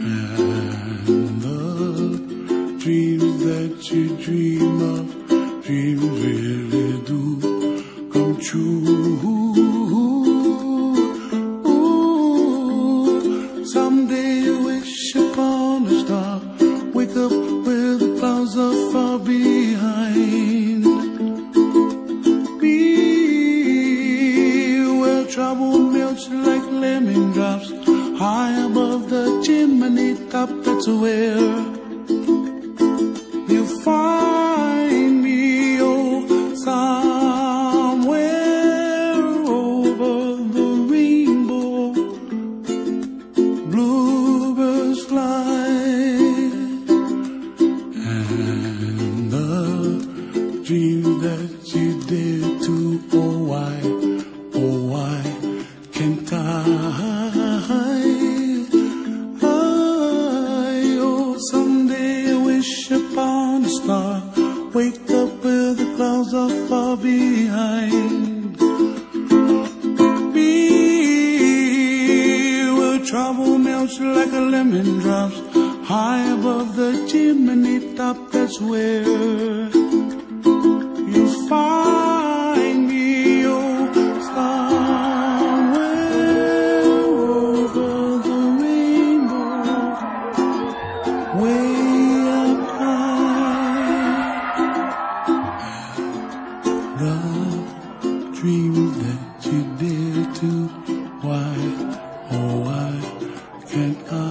And the dreams that you dream of, dreams really do come true. Someday you wish upon a star, wake up where the clouds are far behind. Be where trouble melts like lemon drops, high above the chimney top. That's where you find me, oh, somewhere over the rainbow. Bluebirds fly, and the dreams that you dare to, oh why can't I? Oh, someday I wish upon a star, wake up where the clouds are far behind. Be where trouble melts like a lemon drops, high above the chimney top. That's where you find me, oh, somewhere over the rainbow, way up high. The dreams that you dare to, why, oh why can't I?